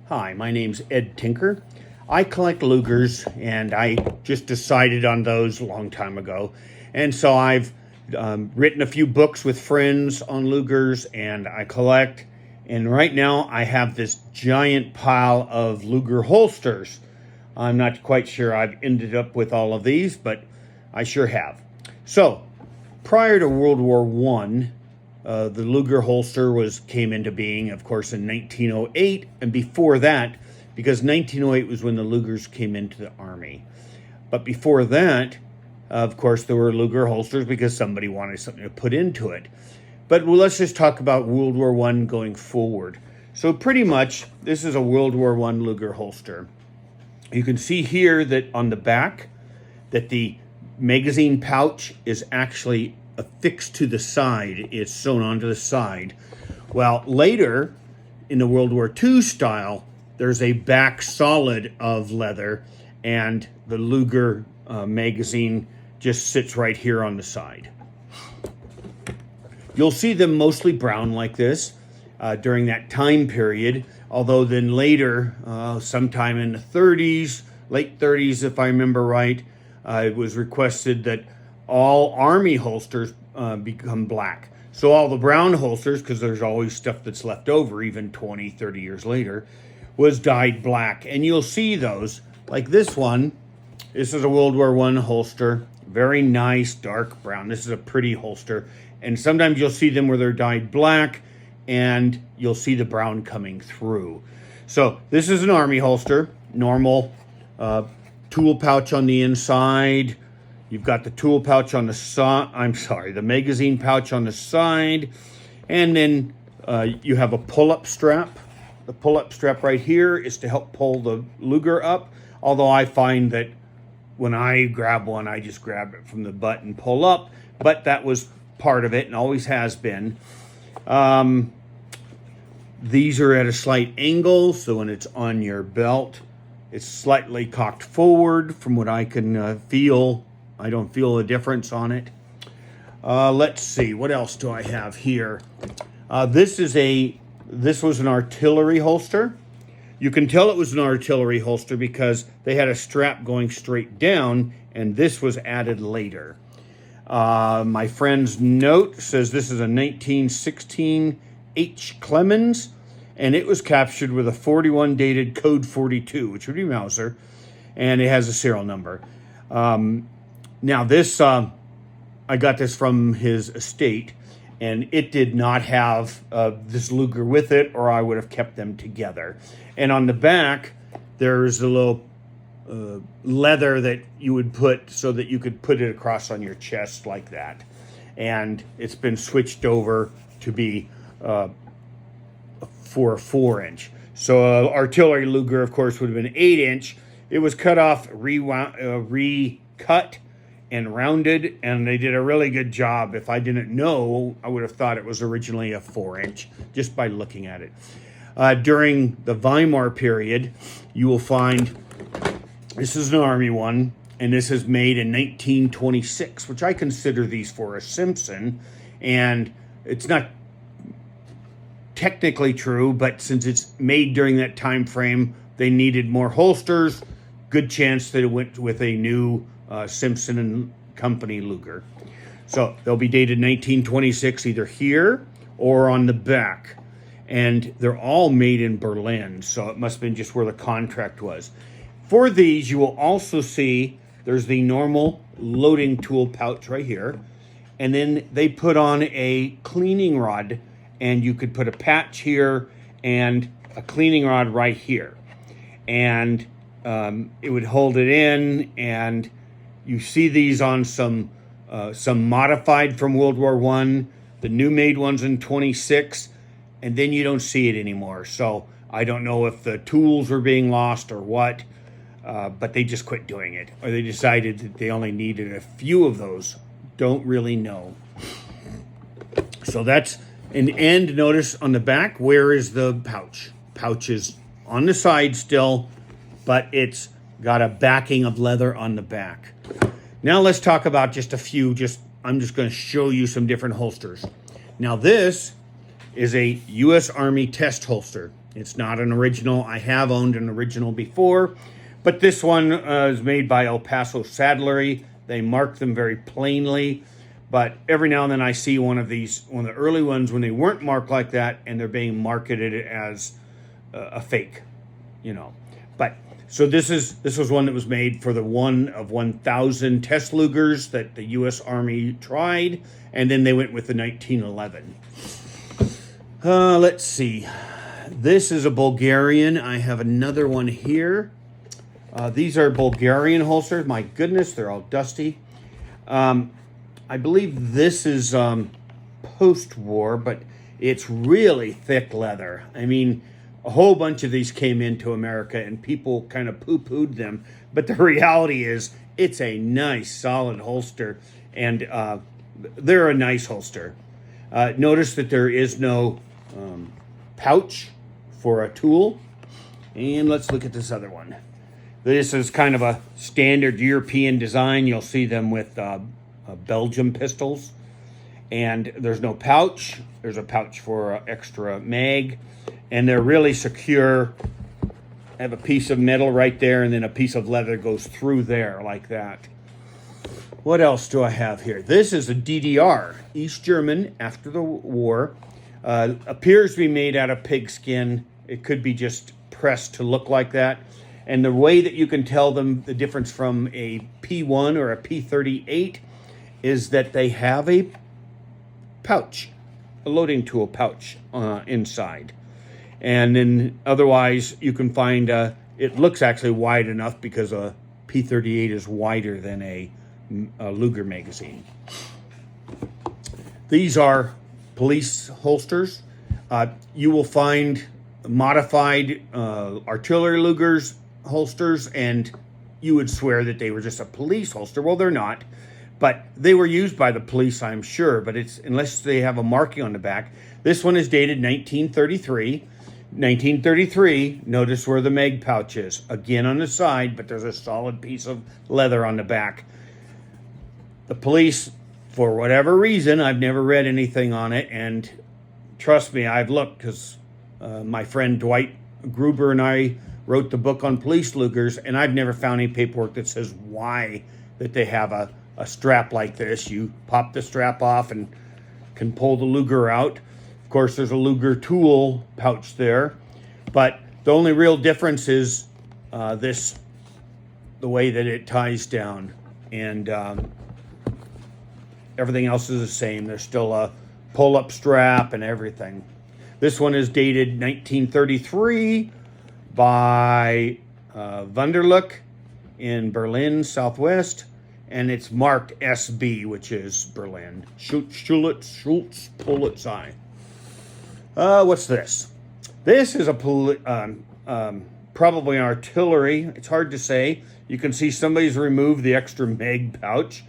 Hi, my name's Ed Tinker. I collect Lugers, and I just decided on those a long time ago. And so I've written a few books with friends on Lugers, and I collect. And right now I have this giant pile of Luger Holsters. I'm not quite sure I've ended up with all of these, but I sure have. So, prior to World War I, the Luger holster came into being, of course, in 1908, and before that, because 1908 was when the Lugers came into the Army. But before that, of course, there were Luger holsters because somebody wanted something to put into it. But let's just talk about World War I going forward. So pretty much, this is a World War I Luger holster. You can see here that on the back, that the magazine pouch is actually affixed to the side. It's sewn onto the side. Well, later in the World War II style, there's a back solid of leather, and the Luger magazine just sits right here on the side. You'll see them mostly brown like this during that time period, although then later, sometime in the 30s, late 30s if I remember right, it was requested that all Army holsters become black. So all the brown holsters, because there's always stuff that's left over even 20, 30 years later, was dyed black. And you'll see those, like this one. This is a World War I holster. Very nice, dark brown. This is a pretty holster. And sometimes you'll see them where they're dyed black, and you'll see the brown coming through. So this is an Army holster, normal tool pouch on the inside. You've got the tool pouch on the side, the magazine pouch on the side. And then you have a pull-up strap. The pull-up strap right here is to help pull the Luger up. Although I find that when I grab one, I just grab it from the butt and pull up. But that was part of it and always has been. These are at a slight angle, so when it's on your belt, it's slightly cocked forward from what I can feel. I don't feel a difference on it. Let's see, what else do I have here? This was an artillery holster. You can tell it was an artillery holster because they had a strap going straight down, and this was added later. My friend's note says this is a 1916 H. Clemens, and it was captured with a 41 dated code 42, which would be Mauser, and it has a serial number. Now this, I got this from his estate, and it did not have this Luger with it, or I would have kept them together. And on the back, there's a little leather that you would put so that you could put it across on your chest like that. And it's been switched over to be for a 4-inch. So artillery Luger, of course, would have been 8-inch. It was cut off, recut, and rounded, and they did a really good job. If I didn't know, I would have thought it was originally a 4-inch just by looking at it. During the Weimar period, you will find this is an Army one, and this is made in 1926, which I consider these for a Simpson, and it's not technically true, but since it's made during that time frame, they needed more holsters. Good chance that it went with a new Simpson and Company Luger. So they'll be dated 1926 either here or on the back. And they're all made in Berlin, so it must have been just where the contract was. For these, you will also see there's the normal loading tool pouch right here. And then they put on a cleaning rod, and you could put a patch here and a cleaning rod right here. And it would hold it in, and you see these on some modified from World War I, the new made ones in 26, and then you don't see it anymore. So I don't know if the tools were being lost or what, but they just quit doing it. Or they decided that they only needed a few of those. Don't really know. So that's an end. Notice on the back, where is the pouch? Pouch is on the side still, but it's got a backing of leather on the back. Now let's talk about just a few, I'm just going to show you some different holsters. Now this is a U.S. Army test holster. It's not an original. I have owned an original before, but this one is made by El Paso Saddlery. They mark them very plainly, but every now and then I see one of these, one of the early ones when they weren't marked like that, and they're being marketed as a fake, you know. But so this was one that was made for the one of 1,000 test Lugers that the U.S. Army tried, and then they went with the 1911. Let's see. This is a Bulgarian. I have another one here. These are Bulgarian holsters. My goodness, they're all dusty. I believe this is post-war, but it's really thick leather. I mean, a whole bunch of these came into America and people kind of poo-pooed them. But the reality is it's a nice, solid holster, and they're a nice holster. Notice that there is no pouch for a tool. And let's look at this other one. This is kind of a standard European design. You'll see them with Belgium pistols. And there's no pouch. There's a pouch for extra mag. And they're really secure. I have a piece of metal right there, and then a piece of leather goes through there like that. What else do I have here? This is a DDR, East German, after the war. Appears to be made out of pigskin. It could be just pressed to look like that. And the way that you can tell them the difference from a P1 or a P38 is that they have a pouch, a loading tool pouch inside. And then otherwise you can find, it looks actually wide enough because a P38 is wider than a Luger magazine. These are police holsters. You will find modified artillery Lugers holsters, and you would swear that they were just a police holster. Well, they're not, but they were used by the police, I'm sure, but it's unless they have a marking on the back. This one is dated 1933. 1933, notice where the mag pouch is. Again on the side, but there's a solid piece of leather on the back. The police, for whatever reason, I've never read anything on it, and trust me, I've looked, because my friend Dwight Gruber and I wrote the book on police Lugers, and I've never found any paperwork that says why that they have a strap like this. You pop the strap off and can pull the Luger out. Of course, there's a Luger tool pouch there, but the only real difference is the way that it ties down, and everything else is the same. There's still a pull-up strap and everything. This one is dated 1933 by Wunderlich in Berlin, Southwest, and it's marked SB, which is Berlin. Schultz, Polizei. What's this? This is probably an artillery. It's hard to say. You can see somebody's removed the extra mag pouch.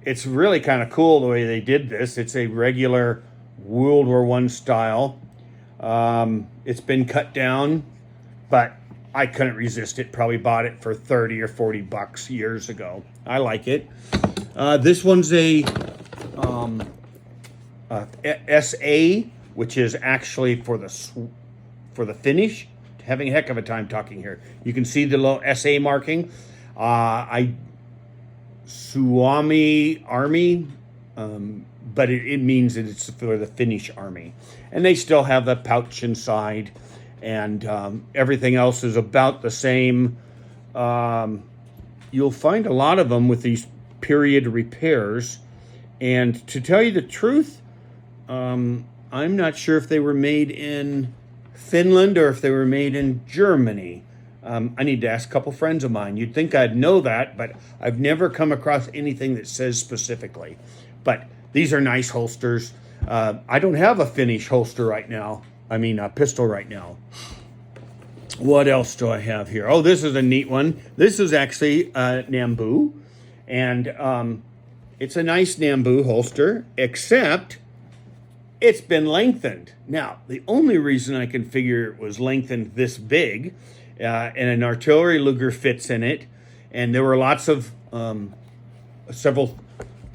It's really kind of cool the way they did this. It's a regular World War I style. It's been cut down, but I couldn't resist it. Probably bought it for 30 or 40 bucks years ago. I like it. This one's a SA, which is actually for the finish. Having a heck of a time talking here. You can see the little SA marking. Suomi Army, but it means that it's for the Finnish Army. And they still have the pouch inside, and everything else is about the same. You'll find a lot of them with these period repairs, and to tell you the truth, I'm not sure if they were made in Finland or if they were made in Germany. I need to ask a couple friends of mine. You'd think I'd know that, but I've never come across anything that says specifically. But these are nice holsters. I don't have a Finnish holster right now. I mean, a pistol right now. What else do I have here? Oh, this is a neat one. This is actually Nambu. And it's a nice Nambu holster, except it's been lengthened. Now, the only reason I can figure it was lengthened this big, and an artillery Luger fits in it, and there were lots of several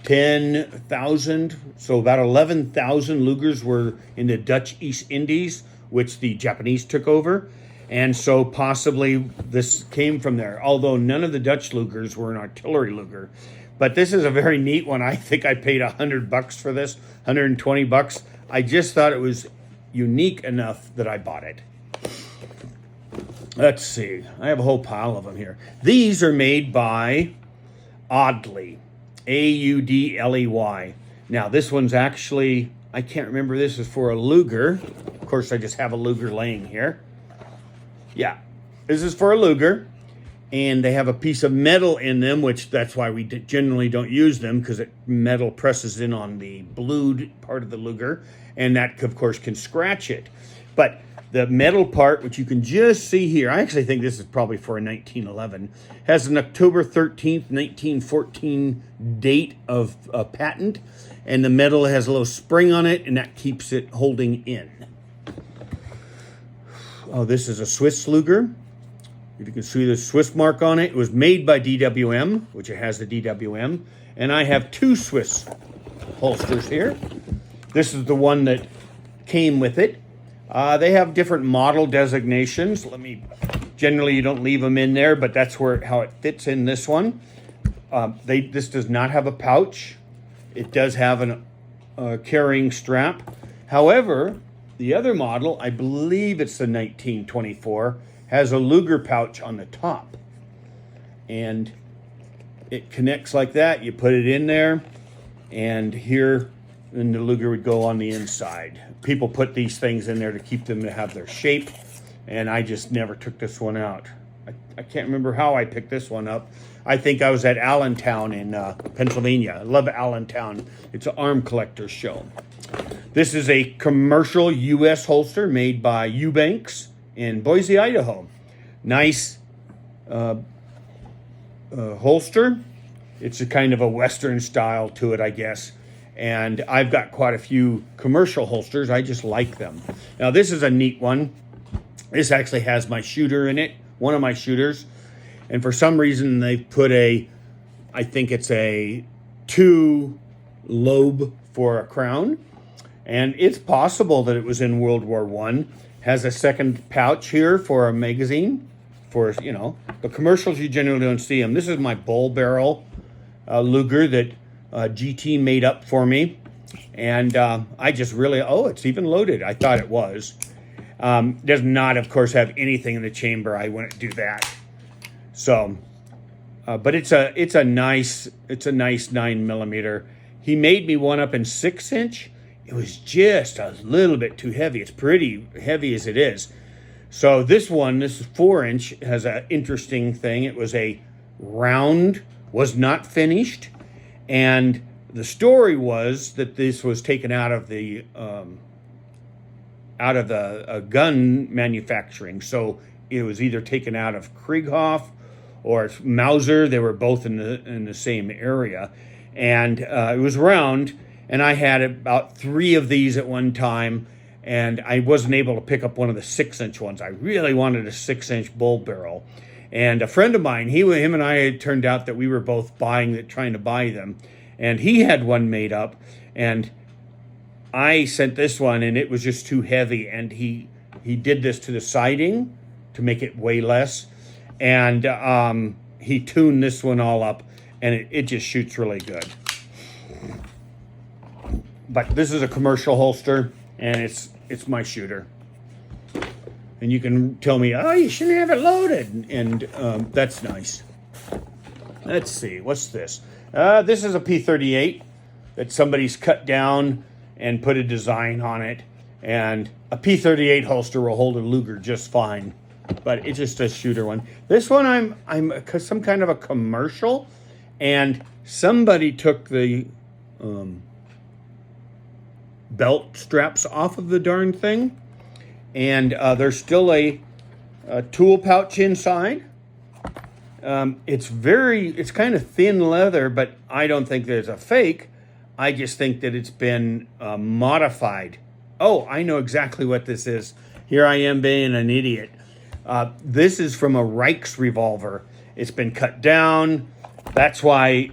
10,000, so about 11,000 Lugers were in the Dutch East Indies, which the Japanese took over. And so possibly this came from there, although none of the Dutch Lugers were an artillery Luger. But this is a very neat one. I think I paid $100 for this, $120. I just thought it was unique enough that I bought it. Let's see. I have a whole pile of them here. These are made by Audley, Audley. Now, this one's actually, I can't remember, this is for a Luger. Of course, I just have a Luger laying here. Yeah, this is for a Luger. And they have a piece of metal in them, which that's why we generally don't use them, because metal presses in on the blued part of the Luger. And that, of course, can scratch it. But the metal part, which you can just see here, I actually think this is probably for a 1911, has an October 13th, 1914 date of patent, and the metal has a little spring on it, and that keeps it holding in. Oh, this is a Swiss Luger. If you can see the Swiss mark on it, it was made by DWM, which it has the DWM, and I have two Swiss holsters here. This is the one that came with it. They have different model designations. Generally you don't leave them in there, but that's how it fits in this one. This does not have a pouch. It does have a carrying strap. However, the other model, I believe it's the 1924, has a Luger pouch on the top. And it connects like that. You put it in there, and here, and the Luger would go on the inside. People put these things in there to keep them to have their shape, and I just never took this one out. I can't remember how I picked this one up. I think I was at Allentown in Pennsylvania. I love Allentown. It's an arm collector show. This is a commercial U.S. holster made by Eubanks in Boise, Idaho. Nice holster. It's a kind of a Western style to it, I guess. And I've got quite a few commercial holsters. I just like them. Now, this is a neat one. This actually has my shooter in it, one of my shooters. And for some reason, they've put I think it's a 2 lobe for a crown. And it's possible that it was in World War I. Has a second pouch here for a magazine. For, the commercials, you generally don't see them. This is my bull barrel Luger that GT made up for me. And I just really, it's even loaded. I thought it was. Does not, of course, have anything in the chamber. I wouldn't do that. So, but it's a nice 9mm. He made me one up in 6-inch. It was just a little bit too heavy. It's pretty heavy as it is. So this is 4-inch, has an interesting thing. It was a round, was not finished. And the story was that this was taken out of the gun manufacturing. So it was either taken out of Krieghoff or Mauser. They were both in the same area. And it was round. And I had about 3 of these at one time, and I wasn't able to pick up one of the 6-inch ones. I really wanted a 6-inch bull barrel. And a friend of mine, him and I had turned out that we were both trying to buy them. And he had one made up, and I sent this one, and it was just too heavy. And he did this to the siding to make it weigh less. And he tuned this one all up, and it just shoots really good. But this is a commercial holster, and it's my shooter. And you can tell me, you shouldn't have it loaded, and that's nice. Let's see, what's this? This is a P38 that somebody's cut down and put a design on it. And a P38 holster will hold a Luger just fine, but it's just a shooter one. This one, I'm some kind of a commercial, and somebody took the belt straps off of the darn thing, and there's still a tool pouch inside. It's kind of thin leather, but I don't think there's a fake. I just think that it's been modified. Oh, I know exactly what this is. Here I am being an idiot. This is from a Reichs revolver. It's been cut down. That's why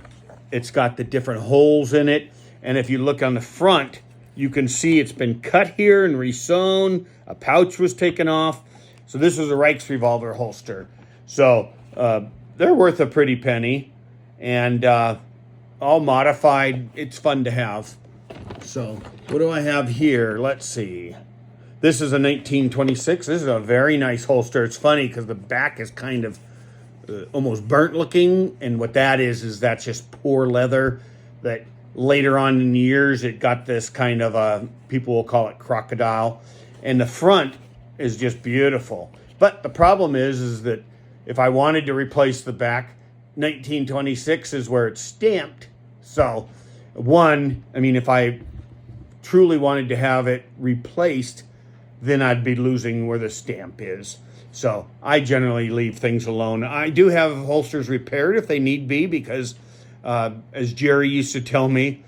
it's got the different holes in it. And if you look on the front, you can see it's been cut here and resewn. A pouch was taken off. So this is a Reichs revolver holster. So they're worth a pretty penny. And all modified. It's fun to have. So what do I have here? Let's see. This is a 1926. This is a very nice holster. It's funny because the back is kind of almost burnt looking. And what that is that's just poor leather that later on in the years, it got this kind of people will call it crocodile. And the front is just beautiful. But the problem is that if I wanted to replace the back, 1926 is where it's stamped. So if I truly wanted to have it replaced, then I'd be losing where the stamp is. So I generally leave things alone. I do have holsters repaired if they need be, because as Jerry used to tell me,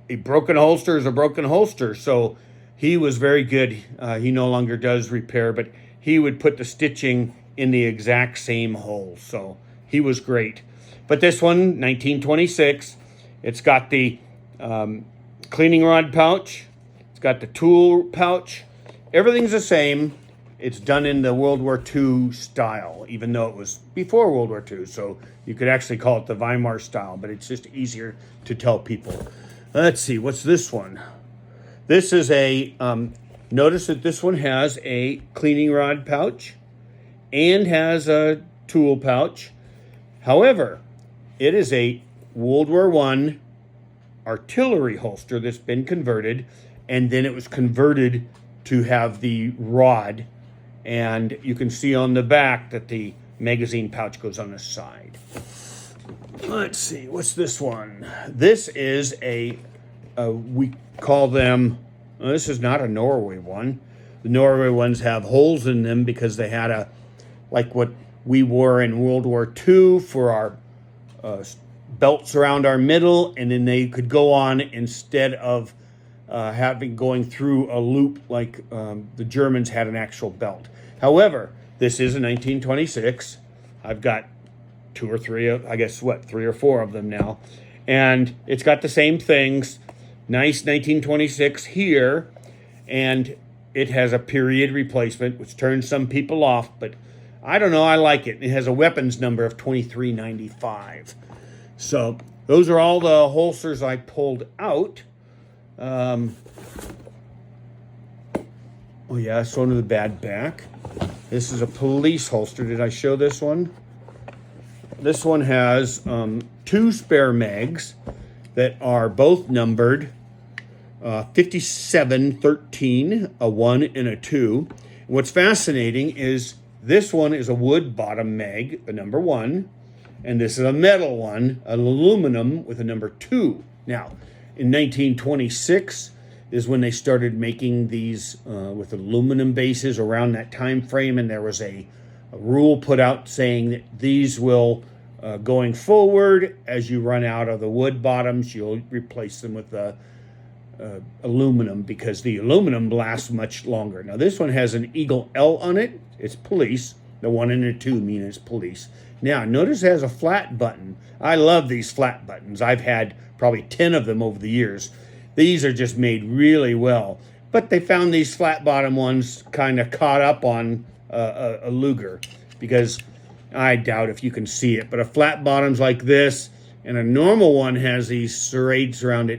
a broken holster is a broken holster. So he was very good. He no longer does repair, but he would put the stitching in the exact same hole. So he was great. But this one, 1926, it's got the cleaning rod pouch. It's got the tool pouch. Everything's the same. It's done in the World War II style, even though it was before World War II. So you could actually call it the Weimar style, but it's just easier to tell people. Let's see, what's this one? This is a, notice that this one has a cleaning rod pouch and has a tool pouch. However, it is a World War I artillery holster that's been converted, and then it was converted to have the rod. And you can see on the back that the magazine pouch goes on the side. Let's see, what's this one? This is we call them, this is not a Norway one. The Norway ones have holes in them because they had like what we wore in World War II for our belts around our middle, and then they could go on instead of going through a loop like the Germans had an actual belt. However, this is a 1926. I've got three or four of them now. And it's got the same things. Nice 1926 here. And it has a period replacement, which turns some people off. But I don't know, I like it. It has a weapons number of 2395. So those are all the holsters I pulled out. Oh yeah, it's one with a bad back. This is a police holster. Did I show this one? This one has 2 spare mags that are both numbered 5713, a 1 and a 2. And what's fascinating is this one is a wood bottom mag, the number 1, and this is a metal one, an aluminum with a number 2. Now, in 1926 is when they started making these with aluminum bases around that time frame, and there was a rule put out saying that these will, going forward, as you run out of the wood bottoms, you'll replace them with aluminum, because the aluminum lasts much longer. Now this one has an Eagle L on it. It's police. The 1 and the 2 mean it's police. Now notice it has a flat button. I love these flat buttons. I've had probably 10 of them over the years. These are just made really well. But they found these flat bottom ones kind of caught up on a Luger, because I doubt if you can see it, but a flat bottom's like this, and a normal one has these serrations around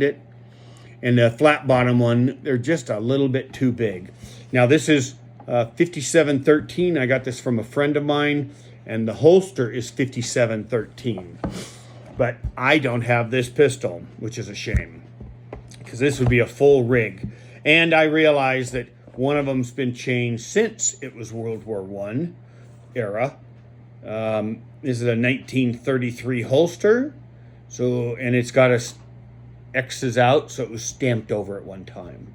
it. And the flat bottom one, they're just a little bit too big. Now this is 5713. I got this from a friend of mine, and the holster is 5713. But I don't have this pistol, which is a shame, because this would be a full rig. And I realized that one of them's been changed since it was World War I era. This is a 1933 holster. So, and it's got X's out, so it was stamped over at one time.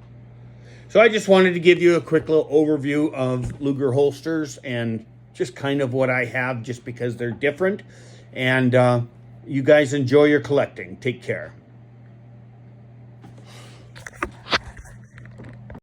So I just wanted to give you a quick little overview of Luger holsters and just kind of what I have, just because they're different. And you guys enjoy your collecting. Take care.